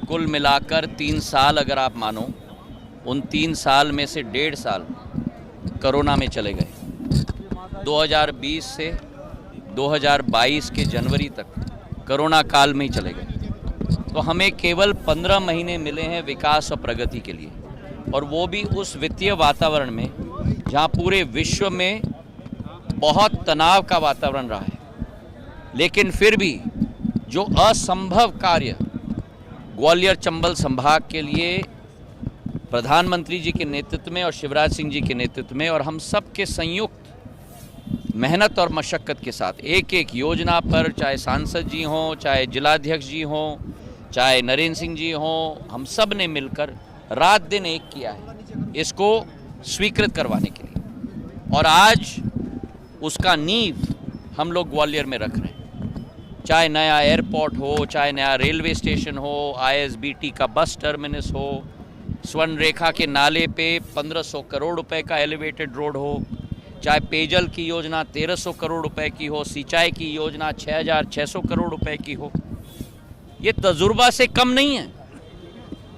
कुल मिलाकर 3 साल अगर आप मानो, उन 3 साल में से 1.5 साल कोरोना में चले गए। 2020 से 2022 के जनवरी तक कोरोना काल में ही चले गए। तो हमें केवल 15 महीने मिले हैं विकास और प्रगति के लिए, और वो भी उस वित्तीय वातावरण में जहाँ पूरे विश्व में बहुत तनाव का वातावरण रहा है। लेकिन फिर भी जो असंभव कार्य ग्वालियर चंबल संभाग के लिए प्रधानमंत्री जी के नेतृत्व में और शिवराज सिंह जी के नेतृत्व में और हम सब के संयुक्त मेहनत और मशक्क़त के साथ एक एक योजना पर, चाहे सांसद जी हों, चाहे जिलाध्यक्ष जी हों, चाहे नरेंद्र सिंह जी हों, हम सब ने मिलकर रात दिन एक किया है इसको स्वीकृत करवाने के लिए। और आज उसका नींव हम लोग ग्वालियर में रख रहे हैं। चाहे नया एयरपोर्ट हो, चाहे नया रेलवे स्टेशन हो, ISBT का बस टर्मिनस हो, स्वर्ण रेखा के नाले पे 1500 करोड़ रुपए का एलिवेटेड रोड हो, चाहे पेयजल की योजना 1300 करोड़ रुपए की हो, सिंचाई की योजना 6600 करोड़ रुपए की हो। ये तजुर्बा से कम नहीं है।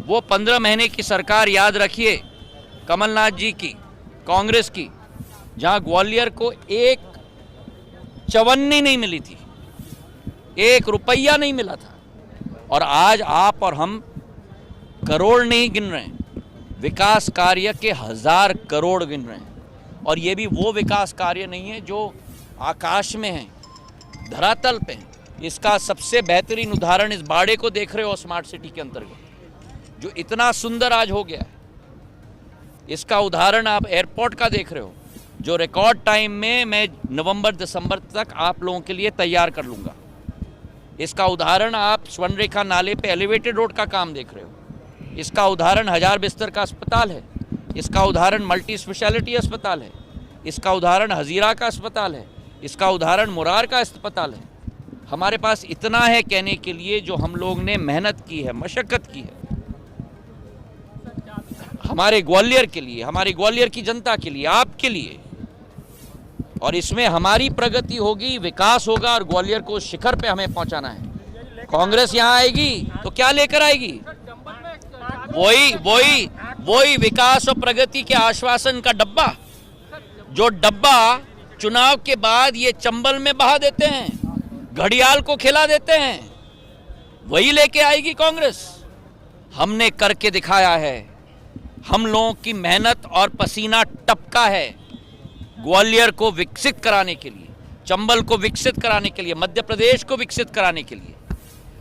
वो 15 महीने की सरकार याद रखिए कमलनाथ जी की, कांग्रेस की, जहां ग्वालियर को एक चवन्नी नहीं मिली थी, 1 रुपया नहीं मिला था। और आज आप और हम करोड़ नहीं गिन रहे हैं, विकास कार्य के 1000 करोड़ गिन रहे हैं। और ये भी वो विकास कार्य नहीं है जो आकाश में है, धरातल पे है। इसका सबसे बेहतरीन उदाहरण इस बाड़े को देख रहे हो, स्मार्ट सिटी के अंतर्गत जो इतना सुंदर आज हो गया है। इसका उदाहरण आप एयरपोर्ट का देख रहे हो, जो रिकॉर्ड टाइम में मैं नवंबर दिसंबर तक आप लोगों के लिए तैयार कर लूँगा। इसका उदाहरण आप स्वर्ण रेखा नाले पे एलिवेटेड रोड का काम देख रहे हो। इसका उदाहरण 1000 बिस्तर का अस्पताल है। इसका उदाहरण मल्टी स्पेशलिटी अस्पताल है। इसका उदाहरण हजीरा का अस्पताल है। इसका उदाहरण मुरार का अस्पताल है। हमारे पास इतना है कहने के लिए जो हम लोग ने मेहनत की है, मशक्क़त की है, हमारे ग्वालियर के लिए, हमारी ग्वालियर की जनता के लिए, आपके लिए। और इसमें हमारी प्रगति होगी, विकास होगा और ग्वालियर को शिखर पे हमें पहुंचाना है। कांग्रेस यहां आएगी तो क्या लेकर आएगी? वही विकास और प्रगति के आश्वासन का डब्बा, जो डब्बा चुनाव के बाद ये चंबल में बहा देते हैं, घड़ियाल को खिला देते हैं, वही लेके आएगी कांग्रेस। हमने करके दिखाया है। हम लोगों की मेहनत और पसीना टपका है ग्वालियर को विकसित कराने के लिए, चंबल को विकसित कराने के लिए, मध्य प्रदेश को विकसित कराने के लिए।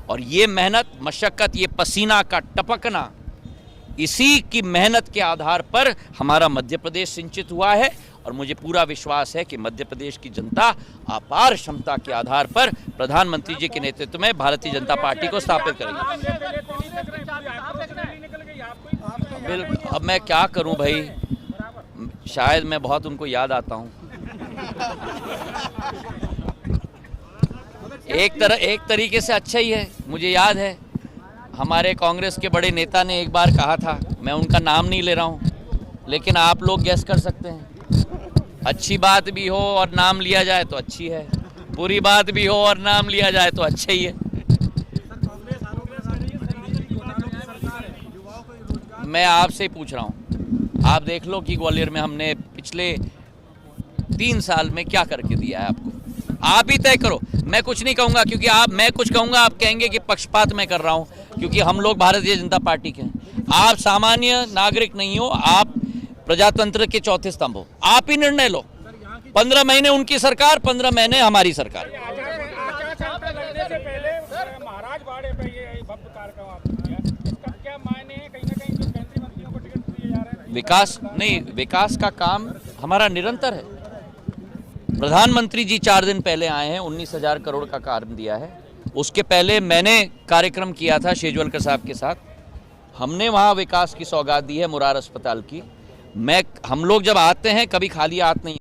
और ये मेहनत, मशक्कत, ये पसीना का टपकना, इसी की मेहनत के आधार पर हमारा मध्य प्रदेश सिंचित हुआ है। और मुझे पूरा विश्वास है कि मध्य प्रदेश की जनता अपार क्षमता के आधार पर प्रधानमंत्री जी के नेतृत्व में भारतीय जनता पार्टी को स्थापित करेगी। बिल्कुल, अब मैं क्या करूं भाई, शायद मैं बहुत उनको याद आता हूं। एक तरीके से अच्छा ही है। मुझे याद है हमारे कांग्रेस के बड़े नेता ने एक बार कहा था, मैं उनका नाम नहीं ले रहा हूं, लेकिन आप लोग गैस कर सकते हैं। अच्छी बात भी हो और नाम लिया जाए तो अच्छी है, बुरी बात भी हो और नाम लिया जाए तो अच्छा ही है। मैं आपसे ही पूछ रहा हूं, आप देख लो कि ग्वालियर में हमने पिछले 3 साल में क्या करके दिया है आपको। आप ही तय करो, मैं कुछ नहीं कहूंगा, क्योंकि मैं कुछ कहूंगा आप कहेंगे कि पक्षपात मैं कर रहा हूं, क्योंकि हम लोग भारतीय जनता पार्टी के हैं। आप सामान्य नागरिक नहीं हो, आप प्रजातंत्र के चौथे स्तंभ हो। आप ही निर्णय लो। 15 महीने उनकी सरकार, 15 महीने हमारी सरकार। विकास नहीं, विकास का काम हमारा निरंतर है। प्रधानमंत्री जी 4 दिन पहले आए हैं, 19,000 करोड़ का काम दिया है। उसके पहले मैंने कार्यक्रम किया था शेजवलकर साहब के साथ, हमने वहाँ विकास की सौगात दी है मुरार अस्पताल की। हम लोग जब आते हैं कभी खाली हाथ नहीं